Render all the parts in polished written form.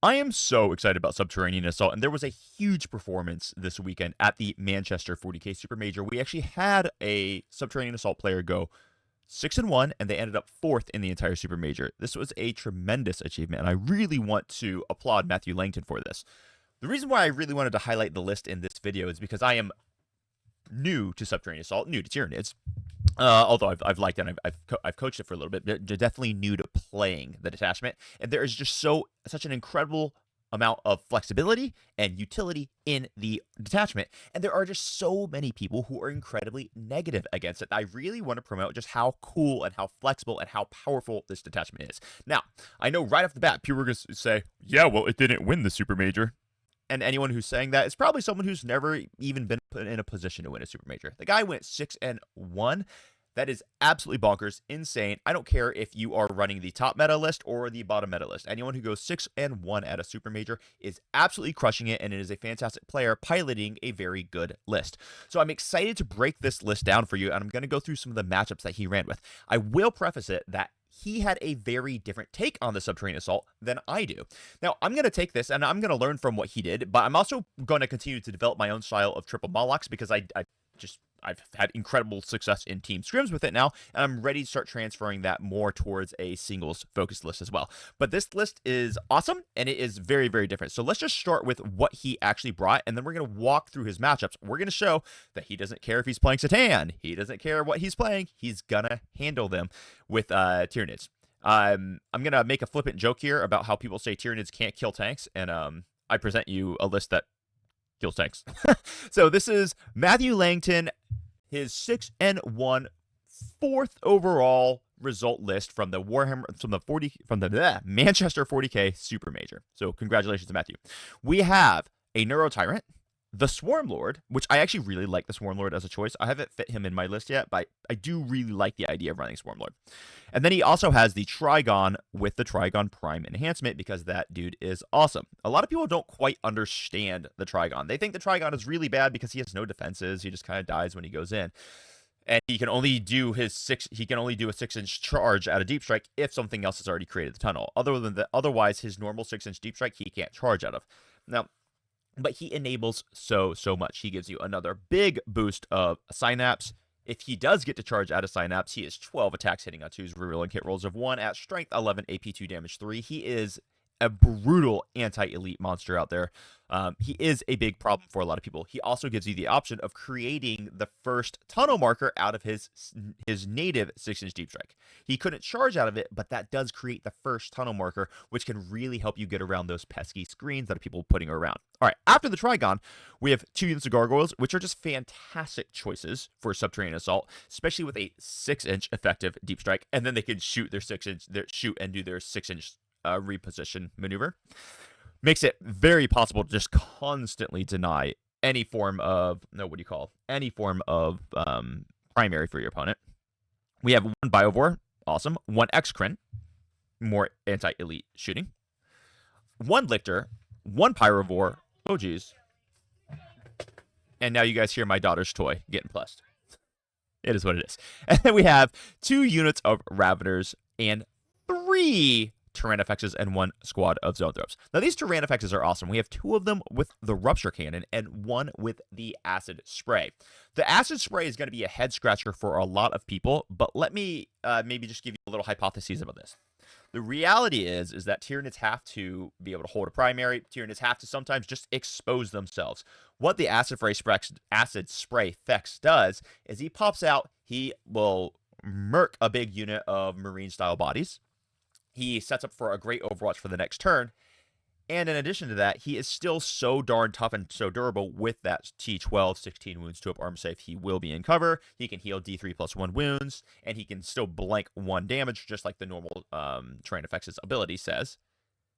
I am so excited about Subterranean Assault, and there was a huge performance this weekend at the Manchester 40k Super Major. We actually had a Subterranean Assault player go 6-1, and they ended up 4th in the entire Super Major. This was a tremendous achievement, and I really want to applaud Matthew Langton for this. The reason why I really wanted to highlight the list in this video is because I am new to Subterranean Assault, new to Tyranids. Although I've liked it, and I've coached it for a little bit, but definitely new to playing the detachment. And there is just such an incredible amount of flexibility and utility in the detachment. And there are just so many people who are incredibly negative against it. I really want to promote just how cool and how flexible and how powerful this detachment is. Now, I know right off the bat, people are going to say, yeah, well, it didn't win the Super Major. And anyone who's saying that is probably someone who's never even been put in a position to win a Super Major. The guy went 6-1. That is absolutely bonkers, insane. I don't care if you are running the top meta list or the bottom meta list. Anyone who goes 6-1 at a Super Major is absolutely crushing it, and it is a fantastic player piloting a very good list. So I'm excited to break this list down for you, and I'm going to go through some of the matchups that he ran with. I will preface it that he had a very different take on the Subterranean Assault than I do. Now, I'm going to take this, and I'm going to learn from what he did, but I'm also going to continue to develop my own style of triple Molochs because I've had incredible success in team scrims with it now, and I'm ready to start transferring that more towards a singles focused list as well. But this list is awesome, and it is very, very different. So let's just start with what he actually brought, and then we're going to walk through his matchups. We're going to show that he doesn't care if he's playing Satan. He doesn't care what he's playing. He's going to handle them with Tyranids. I'm going to make a flippant joke here about how people say Tyranids can't kill tanks, and I present you a list that kills tanks. So this is Matthew Langton, his 6-1, 4th overall result list from the Manchester 40k Super Major. So congratulations to Matthew. We have a Neuro Tyrant, the Swarm Lord, which I actually really like the Swarm Lord as a choice. I haven't fit him in my list yet, but I do really like the idea of running Swarm Lord. And then he also has the Trigon with the Trigon Prime enhancement because that dude is awesome. A lot of people don't quite understand the Trigon. They think the Trigon is really bad because he has no defenses. He just kind of dies when he goes in. And he can only do a 6-inch charge at a deep strike if something else has already created the tunnel. Otherwise, his normal 6-inch deep strike he can't charge out of. Now, but he enables so much. He gives you another big boost of Synapse. If he does get to charge out of Synapse, he is 12 attacks hitting on 2s, rerolling hit rolls of 1 at strength 11, AP 2, damage 3. He is a brutal anti-elite monster out there. He is a big problem for a lot of people. He also gives you the option of creating the first tunnel marker out of his native 6-inch deep strike. He couldn't charge out of it, but that does create the first tunnel marker, which can really help you get around those pesky screens that are people putting around. All right, after the Trigon, we have 2 units of Gargoyles, which are just fantastic choices for Subterranean Assault, especially with a 6-inch effective deep strike, and then they can shoot their 6-inch, shoot and do their 6-inch reposition maneuver. Makes it very possible to just constantly deny any form of primary for your opponent. We have 1 Biovore, awesome. 1 Excrin, more anti-elite shooting. 1 Lictor, 1 Pyrovore, oh geez. And now you guys hear my daughter's toy getting plussed. It is what it is. And then we have 2 units of Raveners and 3 Tyrannifexes and 1 squad of Zoanthropes. Now, these Tyrannifexes are awesome. We have 2 of them with the Rupture Cannon and 1 with the Acid Spray. The Acid Spray is going to be a head scratcher for a lot of people, but let me maybe just give you a little hypothesis about this. The reality is that Tyranids have to be able to hold a primary. Tyranids have to sometimes just expose themselves. What the Acid Spray Fex does is he pops out, he will murk a big unit of Marine-style bodies. He sets up for a great Overwatch for the next turn. And in addition to that, he is still so darn tough and so durable with that T12, 16 wounds to up arm safe. He will be in cover. He can heal D3 plus 1 wounds, and he can still blank 1 damage, just like the normal Tyrannifex's ability says.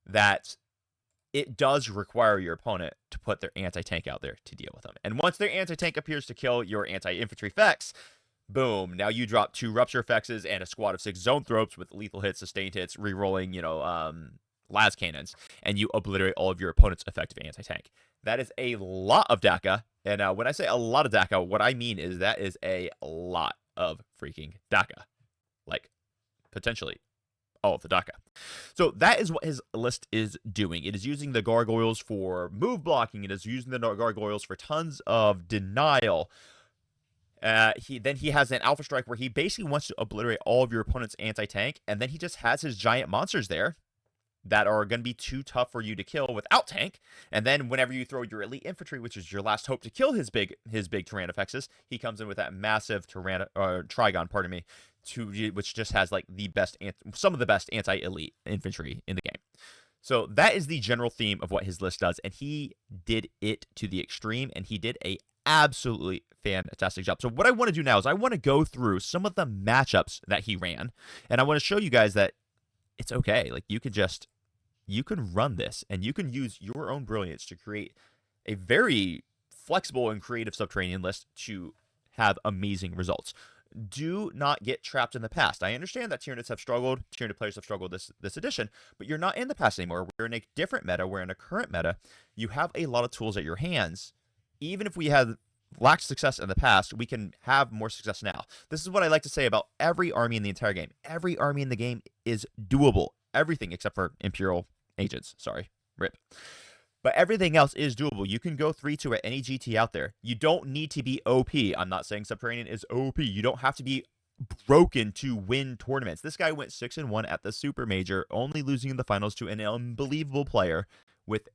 That it does require your opponent to put their anti-tank out there to deal with them. And once their anti-tank appears to kill your anti-infantry Fex, boom, now you drop 2 Rupture Fexes and a squad of 6 Zoanthropes with lethal hits, sustained hits, rerolling, las cannons, and you obliterate all of your opponent's effective anti-tank. That is a lot of DACA, and when I say a lot of DACA, what I mean is that is a lot of freaking DACA. Like, potentially all of the DACA. So that is what his list is doing. It is using the gargoyles for move blocking. It is using the gargoyles for tons of denial. He has an Alpha Strike where he basically wants to obliterate all of your opponent's anti-tank, and then he just has his giant monsters there that are going to be too tough for you to kill without tank. And then whenever you throw your elite infantry, which is your last hope to kill his big Tyrannofexes, he comes in with that massive Trigon, which just has like some of the best anti-elite infantry in the game. So that is the general theme of what his list does, and he did it to the extreme, and he did a absolutely fantastic job. So what I want to do now is I want to go through some of the matchups that he ran, and I want to show you guys that it's okay. Like, you can run this, and you can use your own brilliance to create a very flexible and creative Subterranean list to have amazing results. Do not get trapped in the past. I understand that Tyranids have struggled, Tyranid players have struggled this edition, but you're not in the past anymore. We're in a different meta. We're in a current meta. You have a lot of tools at your hands. Even if we had lacked success in the past, we can have more success now. This is what I like to say about every army in the entire game. Every army in the game is doable. Everything except for Imperial agents. Sorry. RIP. But everything else is doable. You can go 3-2 at any GT out there. You don't need to be OP. I'm not saying Subterranean is OP. You don't have to be broken to win tournaments. This guy went 6-1 at the Super Major, only losing in the finals to an unbelievable player with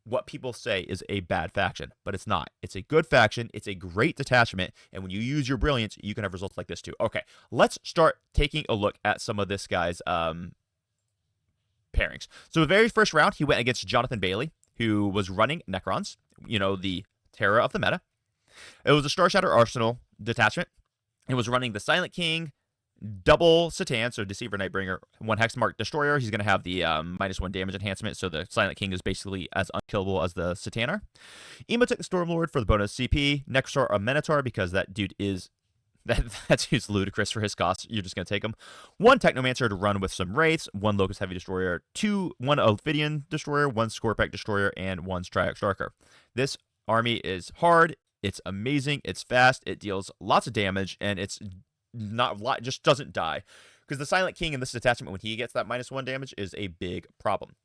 what people say is a bad faction, but it's not. It's a good faction. It's a great detachment, and when you use your brilliance, you can have results like this too. Okay, let's start taking a look at some of this guy's pairings. So the very first round, he went against Jonathan Bailey, who was running Necrons, the terror of the meta. It was a Star Shatter Arsenal detachment. It was running the Silent King, double Satan, so Deceiver Nightbringer, 1 Hexmark Destroyer. He's going to have the -1 damage enhancement, so the Silent King is basically as unkillable as the Satanar. Emo took the Stormlord for the bonus CP. Nexstar a Minotaur, because that dude is... That dude's ludicrous for his cost. You're just going to take him. 1 Technomancer to run with some Wraiths, 1 Locust Heavy Destroyer, 1 Ophidian Destroyer, 1 Scorpec Destroyer, and 1 Stryox Darker. This army is hard, it's amazing, it's fast, it deals lots of damage, and it's just doesn't die. Because the Silent King in this detachment, when he gets that -1 damage, is a big problem.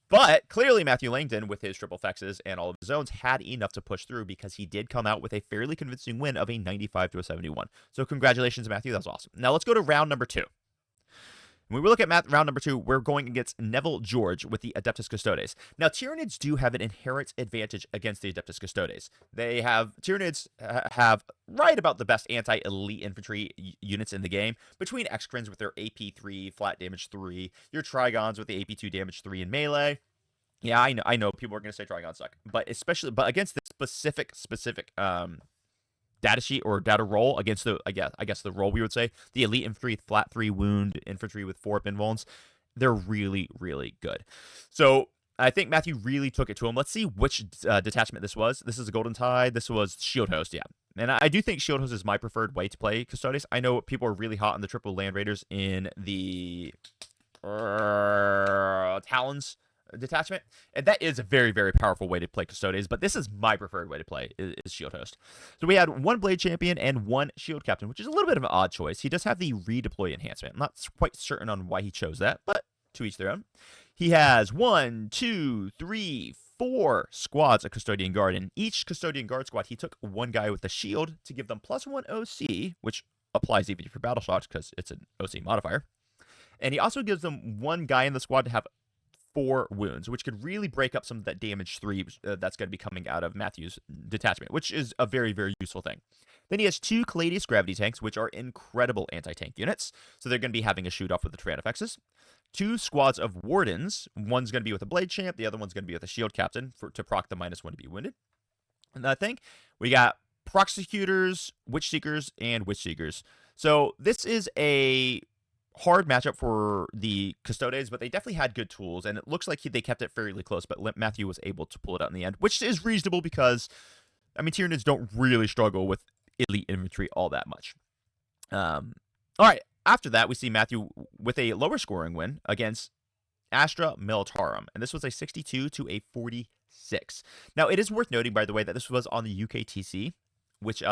But clearly Matthew Langdon, with his triple fexes and all of his zones, had enough to push through, because he did come out with a fairly convincing win of a 95 to a 71. So congratulations, Matthew. That was awesome. Now let's go to round number 2. When we look at round number 2, we're going against Neville George with the Adeptus Custodes. Now, Tyranids do have an inherent advantage against the Adeptus Custodes. Tyranids have right about the best anti-elite infantry units in the game, between Excrons with their AP3 flat damage 3, your Trigons with the AP2 damage 3 in melee. Yeah, I know people are going to say Trigons suck, but against the specific data sheet or data roll against I guess the roll, we would say, the elite infantry flat 3 wound infantry with 4 invulns, they're really, really good. So I think Matthew really took it to him. Let's see which detachment this was. This is a Golden Tide. This was Shield Host, yeah. And I do think Shield Host is my preferred way to play Custodes. I know people are really hot on the triple Land Raiders in the Talons detachment, and that is a very, very powerful way to play Custodes, but this is my preferred way to play is Shield Host. So we had 1 Blade Champion and 1 Shield Captain, which is a little bit of an odd choice. He does have the redeploy enhancement. I'm not quite certain on why he chose that, but to each their own. He has 1, 2, 3, 4 squads of Custodian Guard. In each Custodian Guard squad, he took 1 guy with the shield to give them +1 OC, which applies even for battle shots because it's an OC modifier. And he also gives them 1 guy in the squad to have 4 wounds, which could really break up some of that damage 3 that's going to be coming out of Matthew's detachment, which is a very, very useful thing. Then he has 2 Caladius Gravity Tanks, which are incredible anti-tank units, so they're going to be having a shoot-off with the Tyrannofexes. 2 squads of Wardens, one's going to be with a Blade Champ, the other one's going to be with a Shield Captain to proc the -1 to be wounded. And I think we got Prosecutors, Witch Seekers, and Witch Seekers. So this is a hard matchup for the Custodes, but they definitely had good tools, and it looks like they kept it fairly close, but Matthew was able to pull it out in the end, which is reasonable because, I mean, Tyranids don't really struggle with elite infantry all that much. All right, after that, we see Matthew with a lower scoring win against Astra Militarum, and this was a 62 to a 46. Now, it is worth noting, by the way, that this was on the UKTC, which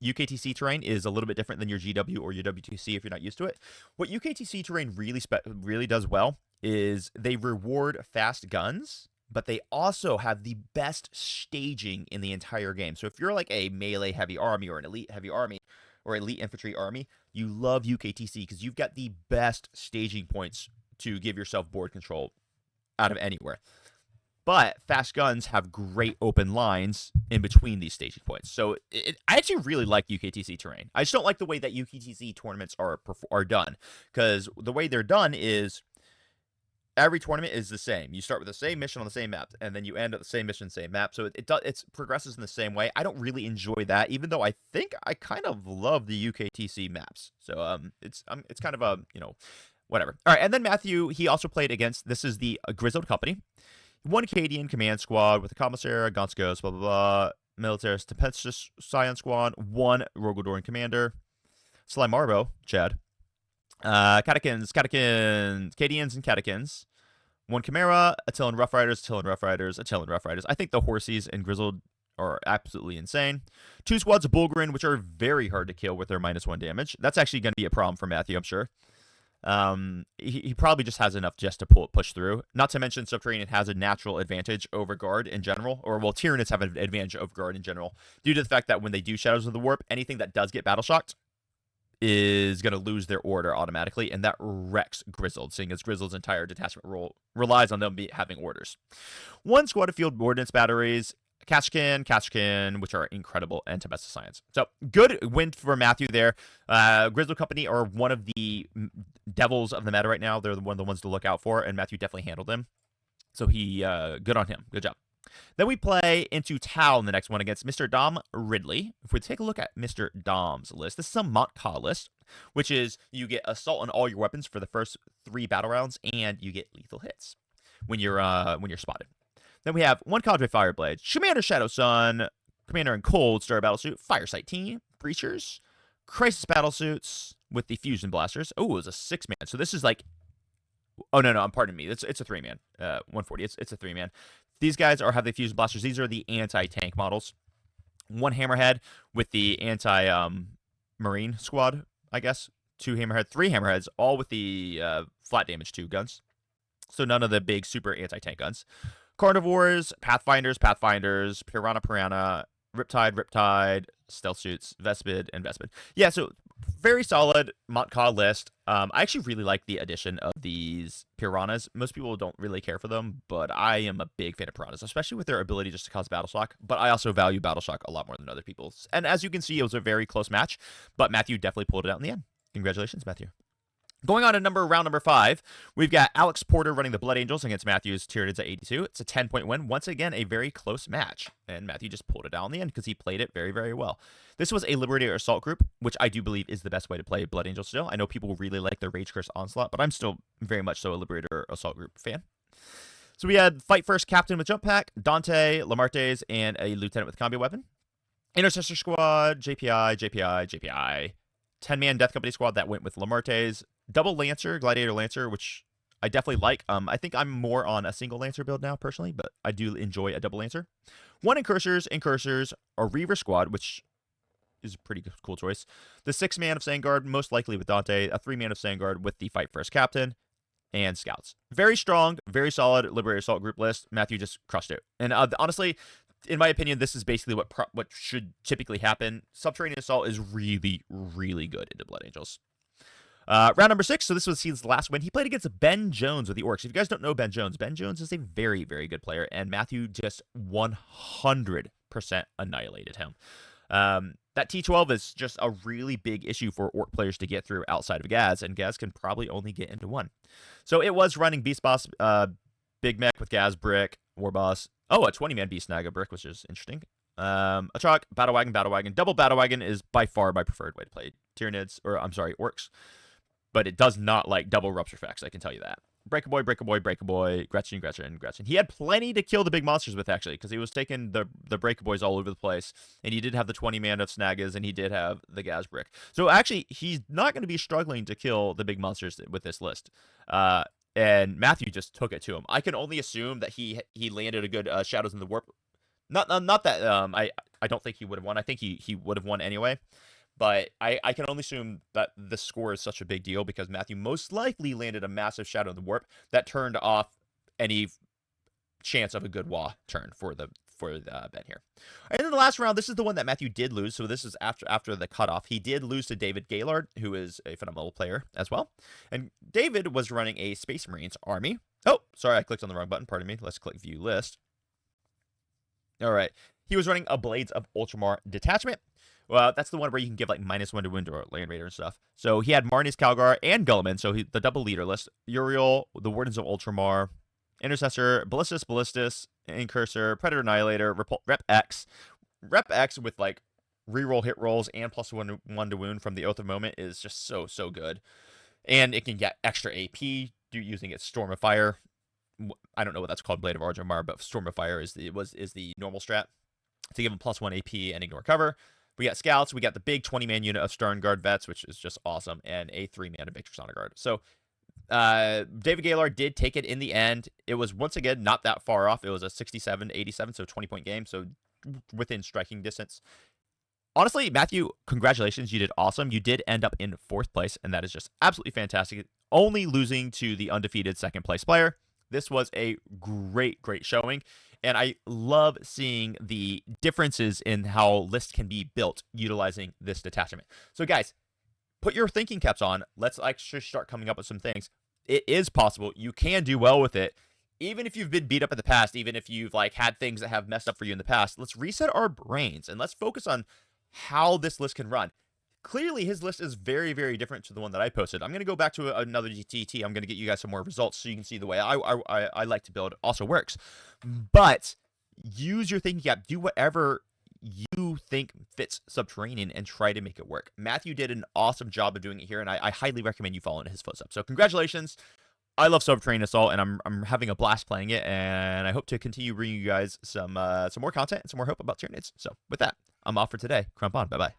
UKTC terrain is a little bit different than your GW or your WTC if you're not used to it. What UKTC terrain really does well is they reward fast guns, but they also have the best staging in the entire game. So if you're like a melee heavy army or an elite heavy army or elite infantry army, you love UKTC because you've got the best staging points to give yourself board control out of anywhere. But fast guns have great open lines in between these staging points. So I actually really like UKTC terrain. I just don't like the way that UKTC tournaments are done, because the way they're done is every tournament is the same. You start with the same mission on the same map, and then you end at the same mission, same map. So it progresses in the same way. I don't really enjoy that, even though I think I kind of love the UKTC maps. So it's kind of a whatever. All right, and then Matthew, he also played against, this is the Grizzled Company. One Acadian command squad with a commissar, Gonskos, blah, blah, blah. Militaris Tempestus Scion squad. One Rogodoran commander. Slimarbo, Chad. Catechins, Cadians and Catechins. One Chimera, Attilan Rough Riders, Attilan Rough Riders. I think the Horsies and Grizzled are absolutely insane. Two squads of Bulgarin, which are very hard to kill with their -1 damage. That's actually going to be a problem for Matthew, I'm sure. He probably just has enough just to push through. Not to mention, Subterranean has a natural advantage over Guard in general, or well, Tyranids have an advantage over Guard in general, due to the fact that when they do Shadows of the Warp, anything that does get battle shocked is going to lose their order automatically, and that wrecks Grizzled, seeing as Grizzled's entire detachment role relies on them having orders. One squad of field ordnance batteries, Kachkin, which are incredible, and Tempestus Science. So, good win for Matthew there. Grizzled Company are one of the devils of the meta right now. They're one of the ones to look out for, and Matthew definitely handled them. So, good on him. Good job. Then we play into Tau in the next one against Mr. Dom Ridley. If we take a look at Mr. Dom's list, this is a Montcalm list, which is you get assault on all your weapons for the first 3 battle rounds, and you get lethal hits when you're spotted. Then we have one Cadre Fireblade, Commander Shadow Sun, Commander in Cold Star Battlesuit, Firesight Team, Breachers, Crisis Battlesuits with the Fusion Blasters. Oh, it was a 6-man. So this is like, oh no, pardon me. It's a 3-man. 140. It's a 3-man. These guys have the Fusion Blasters. These are the anti-tank models. One Hammerhead with the anti-marine squad, I guess. 2 Hammerhead, 3 Hammerheads, all with the flat damage 2 guns. So none of the big super anti-tank guns. Carnivores, Pathfinders, Piranha, Riptide, Stealth Suits, Vespid, and Vespid. Yeah, so very solid Montcalm list. I actually really like the addition of these Piranhas. Most people don't really care for them, but I am a big fan of Piranhas, especially with their ability just to cause battle shock. But I also value battle shock a lot more than other people's. And as you can see, it was a very close match, but Matthew definitely pulled it out in the end. Congratulations, Matthew. Going on to round number 5, we've got Alex Porter running the Blood Angels against Matthew's Tyranids at 82. It's a 10-point win. Once again, a very close match. And Matthew just pulled it out in the end because he played it very, very well. This was a Liberator Assault group, which I do believe is the best way to play Blood Angels still. I know people really like the Rage Curse Onslaught, but I'm still very much so a Liberator Assault group fan. So we had Fight First Captain with Jump Pack, Dante, Lamartes, and a Lieutenant with Combi Weapon. Intercessor Squad, JPI. 10-man Death Company Squad that went with Lamartes. Double Lancer, Gladiator Lancer, which I definitely like. I think I'm more on a single Lancer build now, personally, but I do enjoy a double Lancer. 1 Incursors, a Reaver Squad, which is a pretty cool choice. The 6-man of Sandguard, most likely with Dante. A 3-man of Sandguard with the Fight First Captain. And Scouts. Very strong, very solid Liberator Assault group list. Matthew just crushed it. And honestly, in my opinion, this is basically what should typically happen. Subterranean Assault is really, really good into Blood Angels. Round number 6, so this was his last win. He played against Ben Jones with the Orks. If you guys don't know Ben Jones is a very, very good player, and Matthew just 100% annihilated him. That T12 is just a really big issue for Orc players to get through outside of Gaz, and Gaz can probably only get into 1. So it was running Beast Boss, Big Mech with Gaz Brick, War Boss. Oh, a 20-man Beast Naga Brick, which is interesting. A truck, Battle Wagon. Double Battle Wagon is by far my preferred way to play Tyranids, or I'm sorry, Orcs. But it does not like double Rupture Effects, I can tell you that. Break a boy, Gretchen. He had plenty to kill the big monsters with, actually, because he was taking the Break Boys all over the place. And he did have the 20-man of Snagas, and he did have the Gaz Brick. So actually, he's not going to be struggling to kill the big monsters with this list. And Matthew just took it to him. I can only assume that he landed a good Shadows in the Warp Not that I don't think he would have won. I think he would have won anyway. But I can only assume that the score is such a big deal because Matthew most likely landed a massive Shadow of the Warp that turned off any chance of a good Wa turn for the Ben here. And then the last round, this is the one that Matthew did lose. So this is after the cutoff. He did lose to David Gaylord, who is a phenomenal player as well. And David was running a Space Marines army. Oh, sorry, I clicked on the wrong button. Pardon me. Let's click View List. All right. He was running a Blades of Ultramar detachment. Well, that's the one where you can give like -1 to wound or Land Raider and stuff. So he had Marne's Calgar and Guilliman, so the double leader list. Uriel, the Wardens of Ultramar, Intercessor, Ballistus, Incursor, Predator Annihilator, Rep X. Rep X with like reroll hit rolls and +1 to wound from the Oath of Moment is just so good. And it can get extra AP using its Storm of Fire. I don't know what that's called, Blade of Arjamar, but Storm of Fire is the normal strat to give him +1 AP and ignore cover. We got Scouts, we got the big 20-man unit of Starngard Vets, which is just awesome, and a 3-man of Victor Sonneguard. So David Gaylord did take it in the end. It was, once again, not that far off. It was a 67-87, so 20-point game, so within striking distance. Honestly, Matthew, congratulations. You did awesome. You did end up in 4th place, and that is just absolutely fantastic. Only losing to the undefeated 2nd-place player. This was a great showing, and I love seeing the differences in how lists can be built utilizing this detachment. So, guys, put your thinking caps on. Let's actually start coming up with some things. It is possible. You can do well with it. Even if you've been beat up in the past, even if you've like had things that have messed up for you in the past, let's reset our brains and let's focus on how this list can run. Clearly, his list is very different to the one that I posted. I'm going to go back to another GTT. I'm going to get you guys some more results so you can see the way I like to build also works. But use your thinking cap. Do whatever you think fits Subterranean and try to make it work. Matthew did an awesome job of doing it here, and I highly recommend you follow in his footsteps. So congratulations. I love Subterranean Assault, and I'm having a blast playing it, and I hope to continue bringing you guys some more content and some more hope about Tyranids. So with that, I'm off for today. Crump on. Bye-bye.